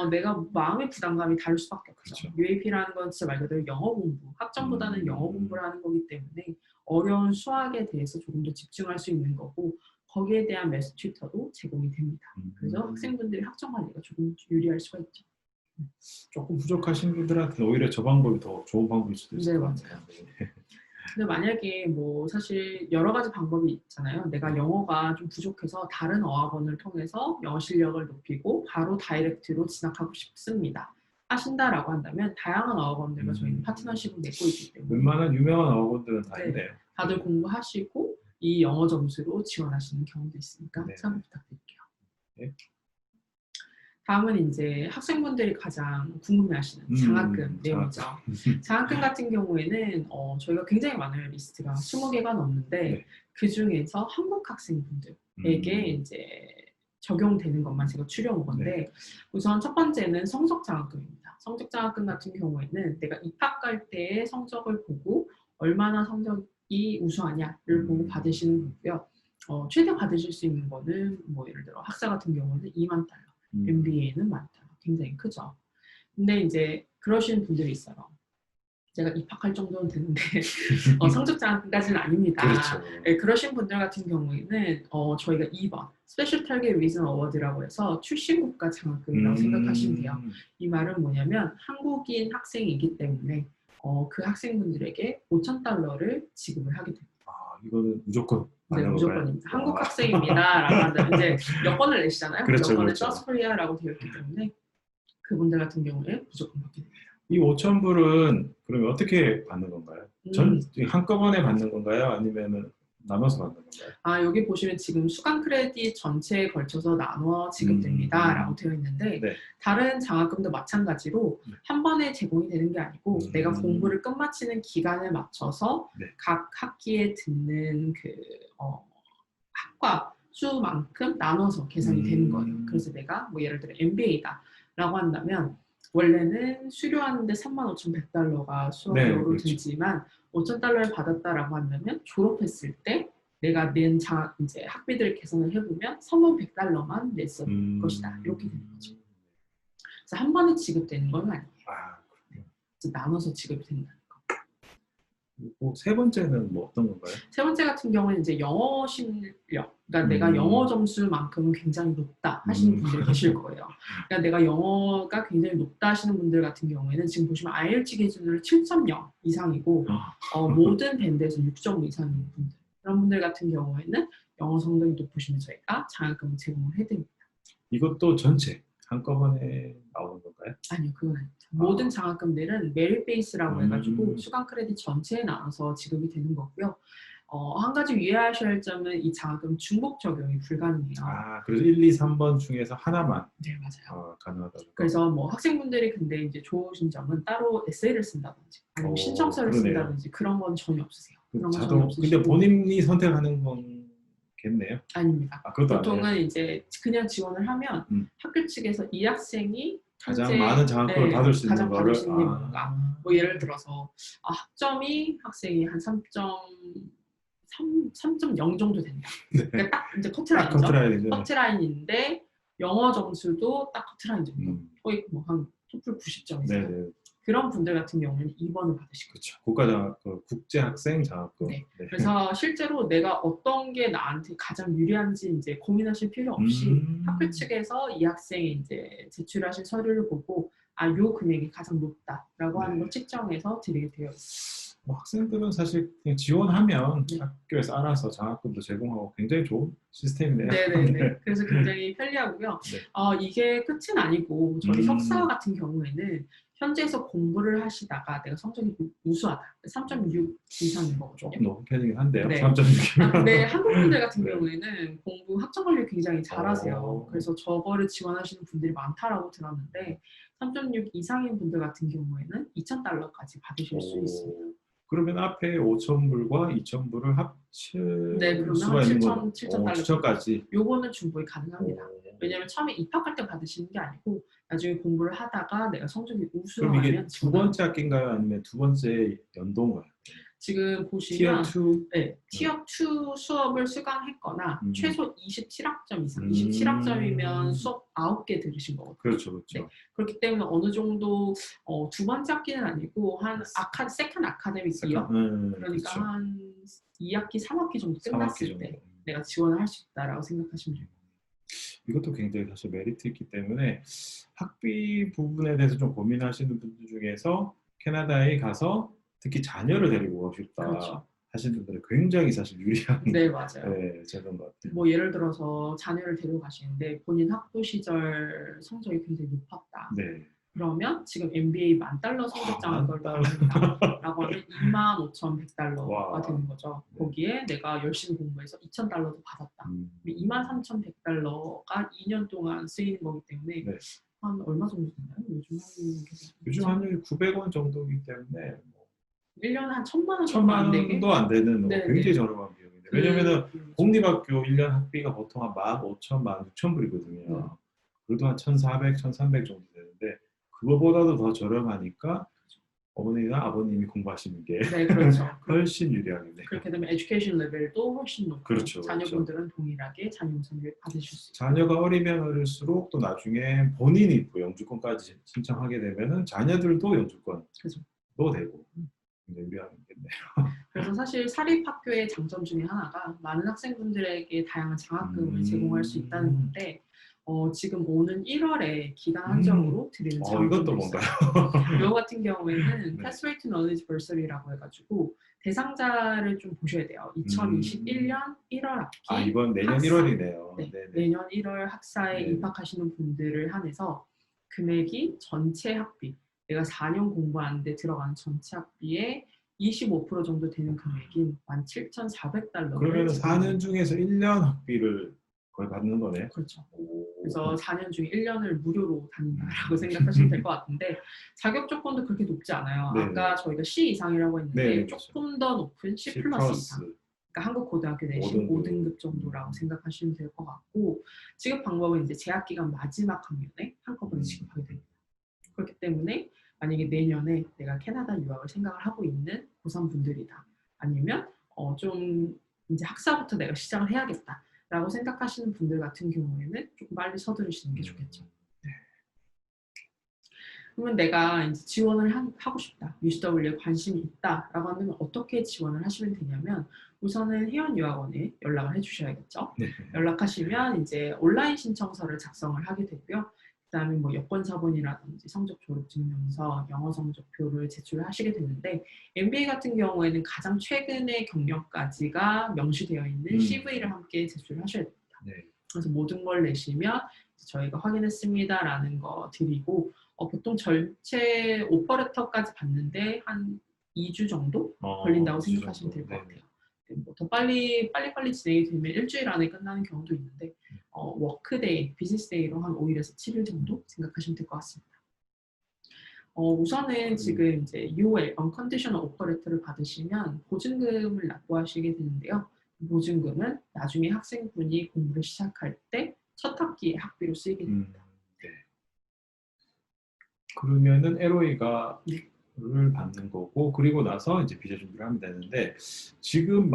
내가 마음의 부담감이 다를 수밖에 없죠. 그렇죠. UAP라는 건 진짜 말 그대로 영어 공부, 학점보다는 영어 공부를 하는 거기 때문에 어려운 수학에 대해서 조금 더 집중할 수 있는 거고 거기에 대한 매스 튜터도 제공이 됩니다. 그래서 학생분들이 학점 관리가 조금 유리할 수가 있죠. 조금 부족하신 분들한테 오히려 저 방법이 더 좋은 방법일 수도 있을 것 같아요. 근데 만약에 뭐 사실 여러 가지 방법이 있잖아요. 내가 영어가 좀 부족해서 다른 어학원을 통해서 영어 실력을 높이고 바로 다이렉트로 진학하고 싶습니다. 하신다라고 한다면 다양한 어학원들과 저희는 파트너십을 맺고 있기 때문에 웬만한 유명한 어학원들은 다 있네요. 다들 공부하시고 이 영어 점수로 지원하시는 경우도 있으니까 참고 부탁드릴게요. 네. 다음은 이제 학생분들이 가장 궁금해하시는 장학금 내용이죠. 장학금 같은 경우에는 저희가 굉장히 많아요. 리스트가 20개가 넘는데 그 중에서 한국 학생분들에게 이제 적용되는 것만 제가 추려온 건데 우선 첫 번째는 성적 장학금입니다. 성적 장학금 같은 경우에는 내가 입학할 때의 성적을 보고 얼마나 성적이 우수하냐를 보고 받으시는 거고요. 최대 받으실 수 있는 거는 뭐 예를 들어 학사 같은 경우는 2만 달러, MBA는 1만 달러, 굉장히 크죠. 근데 이제 그러시는 분들이 있어요. 제가 입학할 정도는 되는데 성적 장학금까지는 아닙니다. 그렇죠. 네, 그러신 분들 같은 경우에는 저희가 2번 스페셜 타겟 리즌 어워드라고 해서 출신 국가 장학금이라고 생각하시면 돼요. 이 말은 뭐냐면 한국인 학생이기 때문에 그 학생분들에게 5,000달러를 지급을 하게 됩니다. 이거는 무조건 네, 무조건입니다. 한국 학생입니다라고 한다면 이제 여권을 내시잖아요. 그렇죠, 여권은 그렇죠. 서스코리아라고 되어 있기 때문에 그분들 같은 경우에 무조건 받게 됩니다. 이 5,000불은 그러면 어떻게 받는 건가요? 한꺼번에 받는 건가요? 아니면 나눠서 받는 건가요? 여기 보시면 지금 수강 크레딧 전체에 걸쳐서 나눠 지급됩니다 라고 되어 있는데 네. 다른 장학금도 마찬가지로 한 번에 제공이 되는 게 아니고 내가 공부를 끝마치는 기간에 맞춰서 각 학기에 듣는 그 학과 수만큼 나눠서 계산이 되는 거예요. 그래서 내가 뭐 예를 들어 MBA다 라고 한다면 원래는 수료하는데 35,100달러가 수업료로 그렇죠. 들지만 5,000달러를 받았다라고 한다면 졸업했을 때 내가 낸 이제 학비들을 계산을 해보면 3,100달러만 냈을 것이다. 이렇게 되는 거죠. 그래서 한 번에 지급되는 건 아니에요. 그래서 나눠서 지급이 된다는 거. 그리고 세 번째는 뭐 어떤 건가요? 세 번째 같은 경우는 이제 영어 실력. 그러니까 내가 영어 점수만큼은 굉장히 높다 하시는 분들이 계실 거예요. 그러니까 내가 영어가 굉장히 높다 하시는 분들 같은 경우에는 지금 보시면 IELTS 기준으로 7.0 이상이고 모든 밴드에서 6.5 이상인 분들. 그런 분들 같은 경우에는 영어 성적이 높으시면 저희가 장학금을 제공을 해드립니다. 이것도 전체 한꺼번에 나오는 건가요? 아니요, 그건 아닙니다. 모든 장학금들은 메릿 베이스라고 해가지고 수강 크레딧 전체에 나눠서 지급이 되는 거고요. 한 가지 유의하셔야 할 점은 이 장학금 중복 적용이 불가능해요. 그래서 1, 2, 3번 중에서 하나만 네, 맞아요. 가능하다고. 그래서 뭐 학생분들이 근데 이제 좋으신 점은 따로 에세이를 쓴다든지 아니면 신청서를 쓴다든지 그런 건 전혀 없으세요. 그런 건 전혀 없으시고. 근데 본인이 선택하는 건겠네요? 아닙니다. 그것도 보통은 아니에요? 이제 그냥 지원을 하면 학교 측에서 이 학생이 가장 많은 장학금을 받을 수 있는 거를 뭔가 뭐 예를 들어서 학점이 학생이 한 3.0 정도 된다. 그러니까 딱 이제 커트라인이죠. 커트라인인데 영어 점수도 딱 커트라인 정도. 거의 뭐 한 토플 90점 이상. 그런 분들 같은 경우는 2번을 받으시고. 그렇죠. 국가장학금, 국제학생 장학금. 그래서 실제로 내가 어떤 게 나한테 가장 유리한지 이제 고민하실 필요 없이 학교 측에서 이 학생이 이제 제출하신 서류를 보고 요 금액이 가장 높다라고 하는 걸 측정해서 드리게 되어 있습니다. 학생들은 사실 그냥 지원하면 학교에서 알아서 장학금도 제공하고 굉장히 좋은 시스템이네요. 네네네. 그래서 굉장히 편리하고요. 이게 끝은 아니고 저희 석사 같은 경우에는 현지에서 공부를 하시다가 내가 성적이 우수하다. 3.6 이상인 거거든요. 조금 높은 편이긴 한데요. 네. 3.6이면. 근데 한국 분들 같은 경우에는 공부 학점 관리 굉장히 잘하세요. 그래서 저거를 지원하시는 분들이 많다라고 들었는데 3.6 이상인 분들 같은 경우에는 2,000달러까지 받으실 수 있습니다. 그러면 앞에 5,000불과 2,000불을 합칠 그러면 수가 있는 건 7,000달러. 7,000까지. 요거는 충분히 가능합니다. 왜냐하면 처음에 입학할 때 받으시는 게 아니고 나중에 공부를 하다가 내가 성적이 우수하면 그럼 이게 두 번째 학기인가요? 아니면 두 번째 연도인가요? 지금 보시면 티어2? 티어 2 수업을 수강했거나 최소 27학점 이상 27학점이면 수업 9개 들으신 거거든요. 그렇죠. 그렇기 때문에 어느 정도 두 번째 학기는 아니고 한 세컨 아카데믹 이어 그러니까 그렇죠. 한 2학기 3학기 정도 끝났을 때 내가 지원을 할 수 있다라고 생각하시면 돼요. 이것도 굉장히 사실 메리트 있기 때문에 학비 부분에 대해서 좀 고민하시는 분들 중에서 캐나다에 가서 특히 자녀를 데리고 가고 싶다 하시는 분들은 굉장히 사실 유리한 맞아요. 제도인 것 같아요. 뭐 예를 들어서 자녀를 데리고 가시는데 본인 학부 시절 성적이 굉장히 높았다. 그러면 지금 MBA 10,000달러 성적 장학금을 받는다라고 하면 25,100달러가 되는 거죠. 거기에 내가 열심히 공부해서 2,000달러도 받았다. 23,100달러가 2년 동안 쓰이는 거기 때문에 한 얼마 정도 되나요? 요즘 환율이 900원 정도이기 때문에 1년에 한 1,000만 원 정도 천만 안 되게. 원도 안 되는 네, 굉장히 네. 저렴한 비용인데 왜냐면은 비용이죠. 공립학교 1년 학비가 보통 한 15,000, 16,000불이거든요. 네. 그래도 한 1,400, 1,300 정도 되는데 그거보다도 더 저렴하니까 어머니나 아버님이 공부하시는 게 네, 그렇죠. 훨씬 유리하겠네요. 그렇게 되면 에듀케이션 레벨도 훨씬 높고 그렇죠, 자녀분들은 동일하게 자녀 우선을 받으실 수 있고. 자녀가 어리면 어릴수록 또 나중에 본인이 또 영주권까지 신청하게 되면은 자녀들도 영주권도 그죠. 되고 굉장히 유리하겠네요. 그래서 사실 사립학교의 장점 중에 하나가 많은 학생분들에게 다양한 장학금을 제공할 수 있다는 건데 지금 오는 1월에 기간 한정으로 드리는 이건 또 장학금도 뭔가요? 있어요. 이거 같은 경우에는 네. Pathway to Knowledge Bursary라고 해가지고 대상자를 좀 보셔야 돼요. 2021년 1월 학기 이번 내년 학사. 1월이네요. 네, 네네. 내년 1월 학사에 네. 입학하시는 분들을 한해서 금액이 전체 학비, 내가 4년 공부하는데 들어가는 전체 학비의 25% 정도 되는 금액인 17,400달러를 그러면 4년 중에서 1년 학비를 거의 받는 거네요. 그렇죠. 오. 그래서 4년 중에 1년을 무료로 다닌다라고 생각하시면 될 것 같은데 자격 조건도 그렇게 높지 않아요. 네. 아까 저희가 C 이상이라고 했는데 네, 그렇죠. 조금 더 높은 C C 플러스 이상. 그러니까 한국 고등학교 내신 5등급. 5등급 정도라고 생각하시면 될 것 같고 지급 방법은 이제 재학 기간 마지막 학년에 한꺼번에 지급하게 됩니다. 그렇기 때문에 만약에 내년에 내가 캐나다 유학을 생각을 하고 있는 고3 분들이다. 아니면 좀 이제 학사부터 내가 시작을 해야겠다라고 생각하시는 분들 같은 경우에는 조금 빨리 서두르시는 게 좋겠죠. 그러면 내가 이제 지원을 하고 싶다, UCW에 관심이 있다라고 하면 어떻게 지원을 하시면 되냐면 우선은 회원유학원에 연락을 해주셔야겠죠. 네. 연락하시면 이제 온라인 신청서를 작성을 하게 되고요. 그다음에 뭐 여권사본이라든지 성적 졸업증명서, 영어 성적표를 제출을 하시게 되는데 MBA 같은 경우에는 가장 최근의 경력까지가 명시되어 있는 CV를 함께 제출을 하셔야 됩니다. 네. 그래서 모든 걸 내시면 저희가 확인했습니다라는 거 드리고 보통 전체 오퍼레터까지 받는데 한 2주 정도 걸린다고 생각하시면 될 것 같아요. 더 빨리 진행이 되면 일주일 안에 끝나는 경우도 있는데 워크데이, 비즈니스데이로 한 5일에서 7일 정도 생각하시면 될 것 같습니다. 우선은 지금 이제 UL, Unconditional Offerletter를 받으시면 보증금을 납부하시게 되는데요. 보증금은 나중에 학생분이 공부를 시작할 때 첫 학기의 학비로 쓰이게 됩니다. 네. 그러면은 LOE를 받는 거고 그리고 나서 이제 비자 준비를 하면 되는데 지금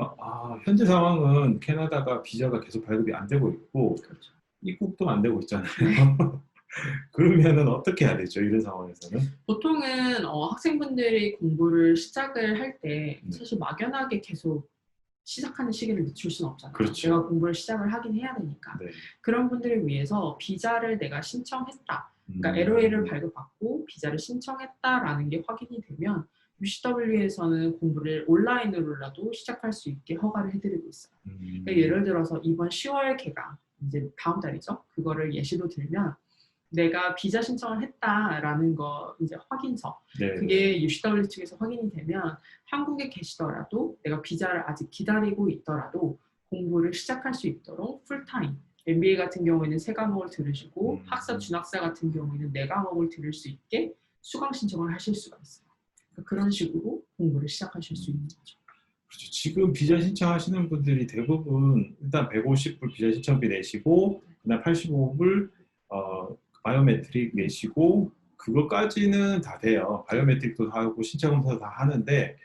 현재 상황은 캐나다가 비자가 계속 발급이 안 되고 있고 그렇죠. 입국도 안 되고 있잖아요. 그러면은 어떻게 해야 되죠? 이런 상황에서는? 보통은 학생분들이 공부를 시작을 할 때 네. 사실 막연하게 계속 시작하는 시기를 늦출 수는 없잖아요. 그렇죠. 내가 공부를 시작을 하긴 해야 되니까. 네. 그런 분들을 위해서 비자를 내가 신청했다. 그러니까 LOA를 발급받고 비자를 신청했다라는 게 확인이 되면 UCW에서는 공부를 온라인으로라도 시작할 수 있게 허가를 해드리고 있어요. 그러니까 예를 들어서 이번 10월 개강, 이제 다음 달이죠. 그거를 예시로 들면 내가 비자 신청을 했다라는 거 이제 확인서 네. 그게 UCW 측에서 확인이 되면 한국에 계시더라도 내가 비자를 아직 기다리고 있더라도 공부를 시작할 수 있도록 풀타임 MBA 같은 경우에는 3과목을 들으시고 학사 준학사 같은 경우에는 4과목을 들을 수 있게 수강 신청을 하실 수가 있어요. 그러니까 그런 식으로 공부를 시작하실 수 있는 거죠. 그렇죠. 지금 비자 신청하시는 분들이 대부분 일단 150불 비자 신청비 내시고 그다음 85불 바이오메트릭 내시고 그것까지는 다 돼요. 바이오메트릭도 하고 신체검사도 다 하는데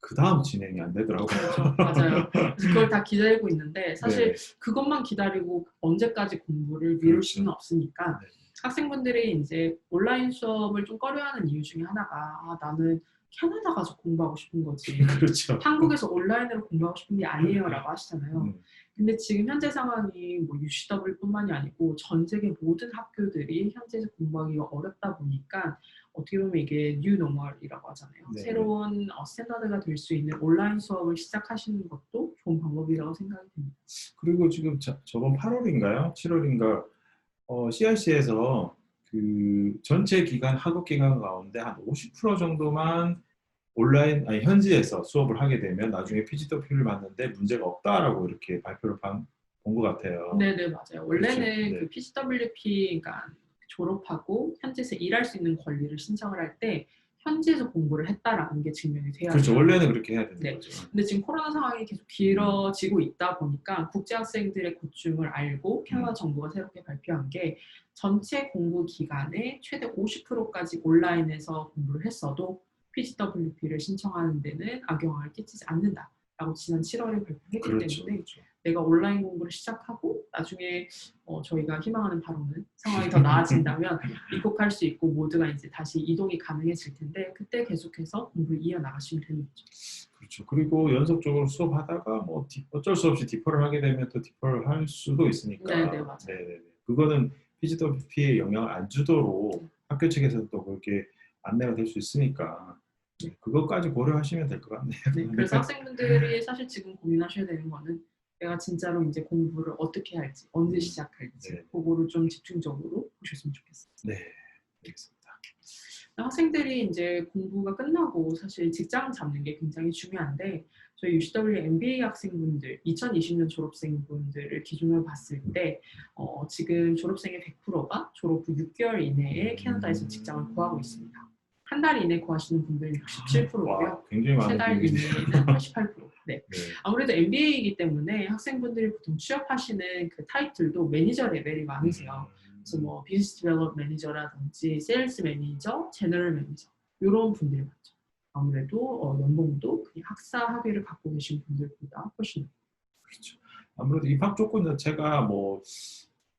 그 다음 진행이 안 되더라고요. 그렇죠. 맞아요. 그래서 그걸 다 기다리고 있는데 사실 네. 그것만 기다리고 언제까지 공부를 미룰 그렇죠. 수는 없으니까 네. 학생분들이 이제 온라인 수업을 좀 꺼려하는 이유 중에 하나가 나는 캐나다 가서 공부하고 싶은 거지. 그렇죠. 한국에서 온라인으로 공부하고 싶은 게 아니에요라고 하시잖아요. 근데 지금 현재 상황이 뭐 UCW뿐만이 아니고 전 세계 모든 학교들이 현재 공부하기가 어렵다 보니까 어떻게 보면 이게 뉴 노멀이라고 하잖아요. 네. 새로운 스탠다드가 될 수 있는 온라인 수업을 시작하시는 것도 좋은 방법이라고 생각이 듭니다. 그리고 지금 저번 8월인가요? 7월인가 CRC에서 그 전체 기간 학업 기간 가운데 한 50% 정도만 온라인 현지에서 수업을 하게 되면 나중에 PGW를 받는데 문제가 없다라고 이렇게 발표를 본 것 같아요. 네네 맞아요. 원래는 그렇죠. 네. 그 PGWP 그러니까 졸업하고 현지에서 일할 수 있는 권리를 신청을 할 때 현지에서 공부를 했다라는 게 증명이 돼야 그렇죠. 돼요. 원래는 그렇게 해야 되는 네. 거죠. 근데 지금 코로나 상황이 계속 길어지고 있다 보니까 국제학생들의 고충을 알고 캐나다 정부가 새롭게 발표한 게 전체 공부 기간에 최대 50%까지 온라인에서 공부를 했어도 PGWP를 신청하는 데는 악영향을 끼치지 않는다라고 지난 7월에 발표했기 그렇죠. 때문에 그렇죠. 내가 온라인 공부를 시작하고 나중에 저희가 희망하는 바로는 상황이 더 나아진다면 입국할 수 있고 모두가 이제 다시 이동이 가능해질 텐데 그때 계속해서 공부를 이어나가시면 되는 거죠. 그렇죠. 그리고 연속적으로 수업하다가 뭐 어쩔 수 없이 디퍼를 하게 되면 또 디퍼를 할 수도 있으니까. 네, 맞아요. 네네네. 그거는 PGWP에 영향을 안 주도록 학교 측에서 또 그렇게 안내가 될 수 있으니까 그것까지 고려하시면 될 것 같네요. 네, 그래서 학생분들이 사실 지금 고민하셔야 되는 거는 내가 진짜로 이제 공부를 어떻게 할지, 언제 시작할지 네. 그거를 좀 집중적으로 보셨으면 좋겠어요. 네, 알겠습니다. 학생들이 이제 공부가 끝나고 사실 직장을 잡는 게 굉장히 중요한데 저희 UCW MBA 학생분들, 2020년 졸업생분들을 기준으로 봤을 때 지금 졸업생의 100%가 졸업 후 6개월 이내에 캐나다에서 직장을 구하고 있습니다. 한 달 이내 구하시는 분들은 67%고요. 굉장히 많은 3달 분들이 이내는 88%. 네. 네. 아무래도 MBA이기 때문에 학생분들이 보통 취업하시는 그 타이틀도 매니저 레벨이 많으세요. 그래서 뭐 비즈니스 디벨롭 매니저라든지 세일즈 매니저, 제너럴 매니저 이런 분들이 많죠. 아무래도 연봉도 그냥 학사 학위를 갖고 계신 분들보다 훨씬 그렇죠. 아무래도 입학 조건 자체가 뭐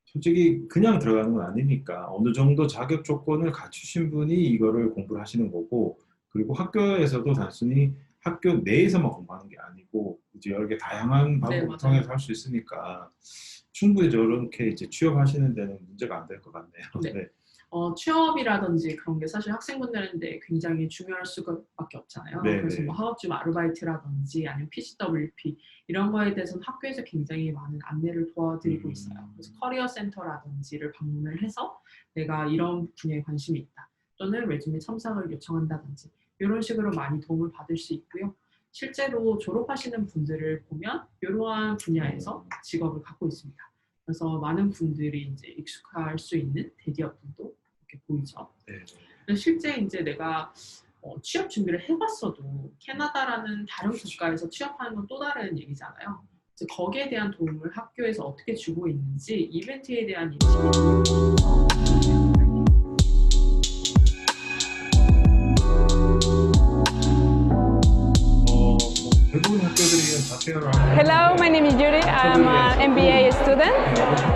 솔직히 그냥 들어가는 건 아니니까 어느 정도 자격 조건을 갖추신 분이 이거를 공부를 하시는 거고 그리고 학교에서도 단순히 학교 내에서만 공부하는 게 아니고 이제 여러 개 다양한 방법을 맞아요. 통해서 할 수 있으니까 충분히 저렇게 이제 취업하시는 데는 문제가 안 될 것 같네요. 네. 네. 취업이라든지 그런 게 사실 학생분들한테 굉장히 중요할 수밖에 없잖아요. 네, 그래서 네. 뭐 학업중 아르바이트라든지 아니면 PGWP 이런 거에 대해서는 학교에서 굉장히 많은 안내를 도와드리고 있어요. 그래서 커리어 센터라든지를 방문을 해서 내가 이런 분야에 관심이 있다. 또는 레주메 첨삭을 요청한다든지 이런 식으로 많이 도움을 받을 수 있고요. 실제로 졸업하시는 분들을 보면 이러한 분야에서 직업을 갖고 있습니다. 그래서 많은 분들이 이제 익숙할 수 있는 대기업들도 이렇게 보이죠. 네. 그래서 실제 이제 내가 취업 준비를 해봤어도 캐나다라는 다른 국가에서 취업하는 건 또 다른 얘기잖아요. 그래서 거기에 대한 도움을 학교에서 어떻게 주고 있는지 이벤트에 대한 인식이 대부분 학교들이 자퇴를 하는 Hello, my name is Yuri. I'm an MBA student.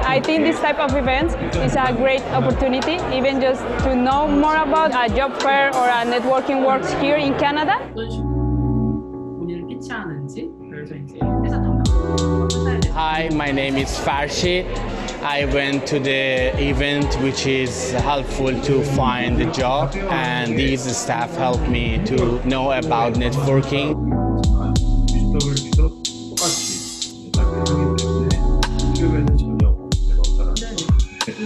I think this type of event is a great opportunity, even just to know more about a job fair or a networking works here in Canada. 어떤 식으로 본인을 피치하는지 그래서 이제 회사 담당자 회사에 대해서 Hi, my name is Farshid. I went to the event which is helpful to find the job, and these staff helped me to know about networking. UCWP도 똑같이 자퇴하기 때문에 취업에는 전혀 문제가 없다라는 네. 거.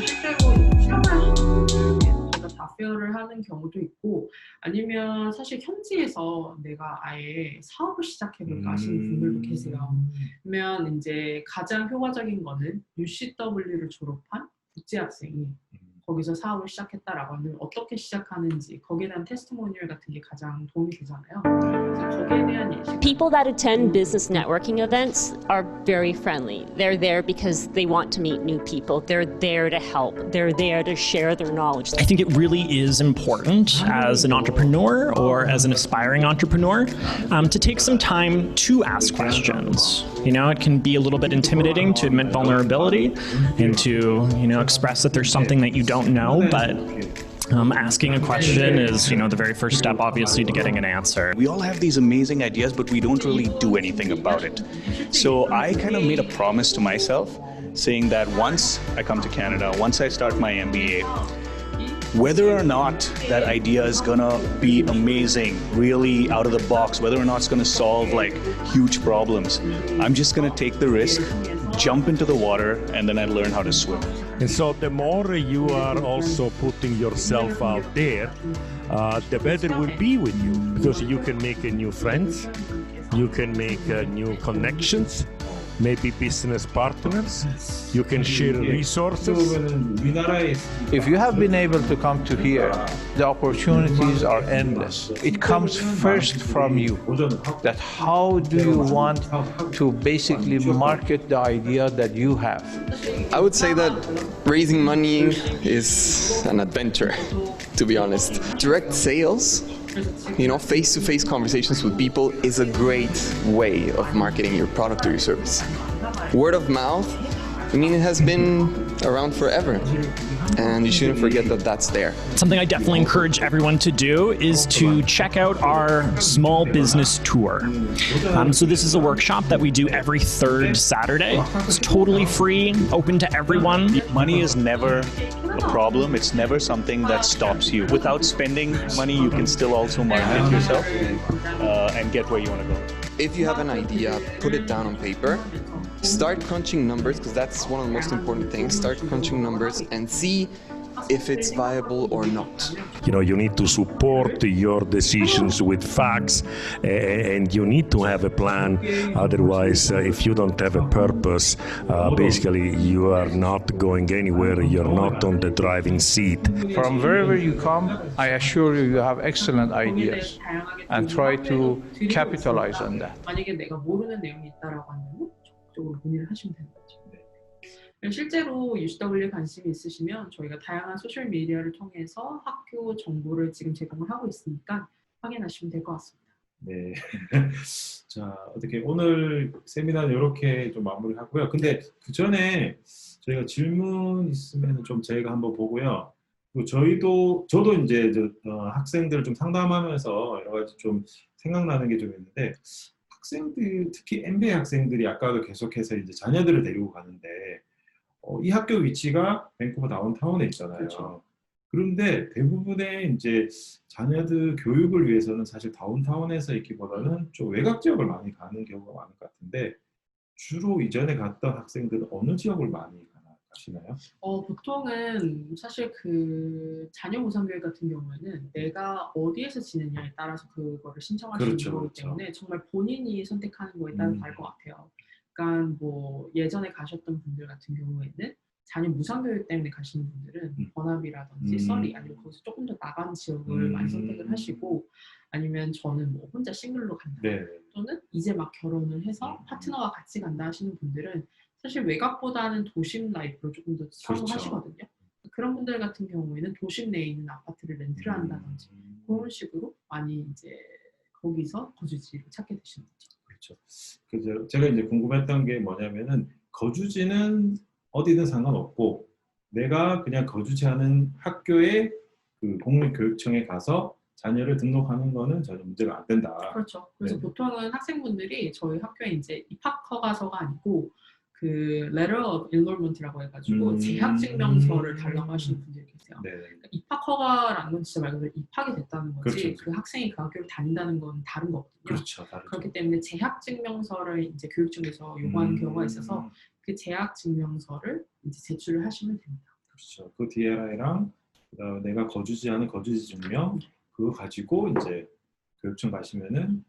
실제로 취업을 하시는 분들에게 제가 다페어를 하는 경우도 있고 아니면 사실 현지에서 내가 아예 사업을 시작해볼까 하시는 분들도 계세요. 그러면 이제 가장 효과적인 거는 UCW를 졸업한 국제학생이 거기서 사업을 시작했다라고 하면 어떻게 시작하는지 거기에 대한 테스티모니얼 같은 게 가장 도움이 되잖아요. 그래서 거기에 대한 예시 People that attend business networking events are very friendly. They're there because they want to meet new people. They're there to help. They're there to share their knowledge. I think it really is important as an entrepreneur or as an aspiring entrepreneur to take some time to ask questions. You know, it can be a little bit intimidating to admit vulnerability and to, express that there's something that you don't know, but asking a question is, the very first step, obviously, to getting an answer. We all have these amazing ideas, but we don't really do anything about it. So I kind of made a promise to myself, saying that once I come to Canada, once I start my MBA, whether or not that idea is gonna be amazing, really out of the box, whether or not it's gonna solve like huge problems, I'm just gonna take the risk, jump into the water, and then I learn how to swim. And so the more you are also putting yourself out there, the better it will be with you, because you can make new friends, you can make new connections, maybe business partners. You can share resources. 그러면은 우리나라에 If you have been able to come to here, the opportunities are endless. It comes first from you. That how do you want to basically market the idea that you have? I would say that raising money is an adventure, to be honest. Direct sales, face-to-face conversations with people is a great way of marketing your product or your service. Word of mouth, it has been around forever. And you shouldn't forget that that's there. Something I definitely encourage everyone to do is to check out our small business tour. So this is a workshop that we do every third Saturday. It's totally free, open to everyone. Money is never a problem. It's never something that stops you. Without spending money, you can still also market yourself and get where you want to go. If you have an idea, put it down on paper. Start crunching numbers, because that's one of the most important things. Start crunching numbers and see if it's viable or not. You need to support your decisions with facts, and you need to have a plan. Otherwise, if you don't have a purpose, basically you are not going anywhere. You're not on the driving seat. From wherever you come, I assure you, you have excellent ideas, and try to capitalize on that. 만약에 내가 모르는 내용이 있다라고 하면 적극적으로 문의를 하시면 되는 거죠. 실제로 UCW에 관심이 있으시면 저희가 다양한 소셜 미디어를 통해서 학교 정보를 지금 제공을 하고 있으니까 확인하시면 될 것 같습니다. 네. 자, 어떻게 오늘 세미나는 이렇게 좀 마무리하고요. 근데 그 전에 저희가 질문 있으면 좀 저희가 한번 보고요. 그리고 저도 이제 학생들을 좀 상담하면서 여러 가지 좀 생각나는 게 좀 있는데, 학생들, 특히 MBA 학생들이 아까도 계속해서 이제 자녀들을 데리고 가는데, 이 학교 위치가 밴쿠버 다운타운에 있잖아요. 그렇죠. 그런데 대부분의 이제 자녀들 교육을 위해서는 사실 다운타운에서 있기보다는 좀 외곽 지역을 많이 가는 경우가 많을 것 같은데, 주로 이전에 갔던 학생들은 어느 지역을 많이 가시나요? 보통은 사실 그 자녀 무상교육 같은 경우에는 내가 어디에서 지내냐에 따라서 그거를 신청하시는 거기 때문에 정말 본인이 선택하는 거에 따라 다를 것 같아요. 그러니까 뭐 예전에 가셨던 분들 같은 경우에는 자녀 무상교육 때문에 가시는 분들은 버나비라든지 서리 아니면 거기서 조금 더 나간 지역을 많이 선택을 하시고, 아니면 저는 뭐 혼자 싱글로 간다 또는 이제 막 결혼을 해서 파트너와 같이 간다 하시는 분들은 사실 외곽보다는 도심 라이프로 조금 더 선호하시거든요. 그런 분들 같은 경우에는 도심 내에 있는 아파트를 렌트를 한다든지 그런 식으로 많이 이제 거기서 거주지를 찾게 되시는 거죠. 그렇죠. 그래서 제가 이제 궁금했던 게 뭐냐면은, 거주지는 어디든 상관없고 내가 그냥 거주지하는 학교의 그 공립교육청에 가서 자녀를 등록하는 거는 전혀 문제가 안 된다. 그렇죠. 그래서 보통은 학생분들이 저희 학교에 이제 입학 허가서가 아니고 그 letter of enrollment라고 해가지고 재학증명서를 달라고 하시는 분들이 계세요. 그러니까 입학 허가라는 건 진짜 말 그대로 입학이 됐다는 거지, 그렇죠. 그 학생이 그 학교를 다닌다는 건 다른 거거든요. 그렇죠. 다르죠. 그렇기 때문에 재학증명서를 이제 교육청에서 요구하는 경우가 있어서 그 재학증명서를 이제 제출을 하시면 됩니다. 그렇죠. 그 DLI랑 내가 거주지하는 거주지 증명 그거 가지고 이제 교육청 가시면은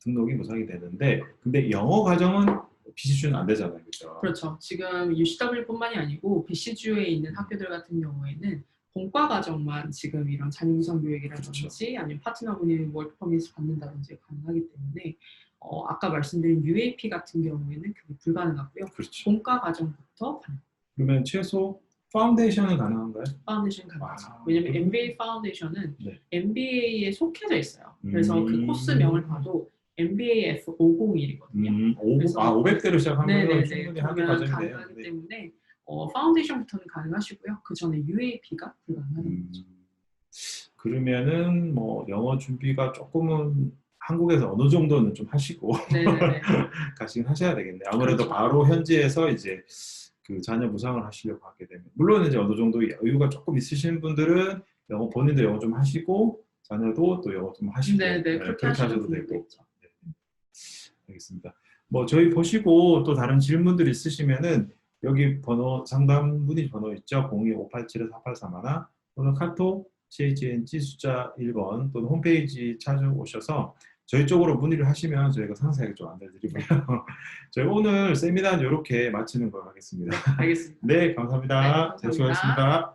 등록이 무상이 되는데, 근데 영어 과정은 BC주는 안 되잖아요, 그렇죠? 그렇죠. 지금 UCW뿐만이 아니고 BC주에 있는 학교들 같은 경우에는 본과 과정만 지금 이런 자녀 무상 교육이라든지 아니면 파트너분이 월크 퍼밋을 받는다든지 가능하기 때문에 아까 말씀드린 UAP 같은 경우에는 그게 불가능하고요. 그렇죠. 본과 과정부터 가능합니다. 그러면 최소 파운데이션은 가능한가요? 파운데이션 가능하죠. 왜냐면 MBA 파운데이션은 MBA에 속해져 있어요. 그래서 그 코스명을 봐도 MBA F501이거든요. 500대로 시작하면 충분히 하기 과정이 돼요. 가능하기 때문에 파운데이션부터는 가능하시고요. 그 전에 UAP가 불가능한 거죠. 그러면은 뭐 영어 준비가 조금은 한국에서 어느 정도는 좀 하시고 가시긴 하셔야 되겠네요. 아무래도 그렇죠. 바로 현지에서 이제 그 자녀 무상을 하시려고 하게 되면, 물론 이제 어느 정도 여유가 조금 있으신 분들은 영어 본인도 영어 좀 하시고 자녀도 또 영어 좀 하시고 그렇게 하셔도 되고. 알겠습니다. 뭐 저희 보시고 또 다른 질문들 있으시면은 여기 번호 상담 문의 번호 있죠? 02-587-4831 또는 카톡 CHNG 숫자 1번 또는 홈페이지 찾아오셔서 저희 쪽으로 문의를 하시면 저희가 상세하게 좀 안내드리고요. 저희 오늘 세미나는 이렇게 마치는 걸로 하겠습니다. 알겠습니다. 네, 감사합니다. 네, 감사합니다. 잘 수고하셨습니다.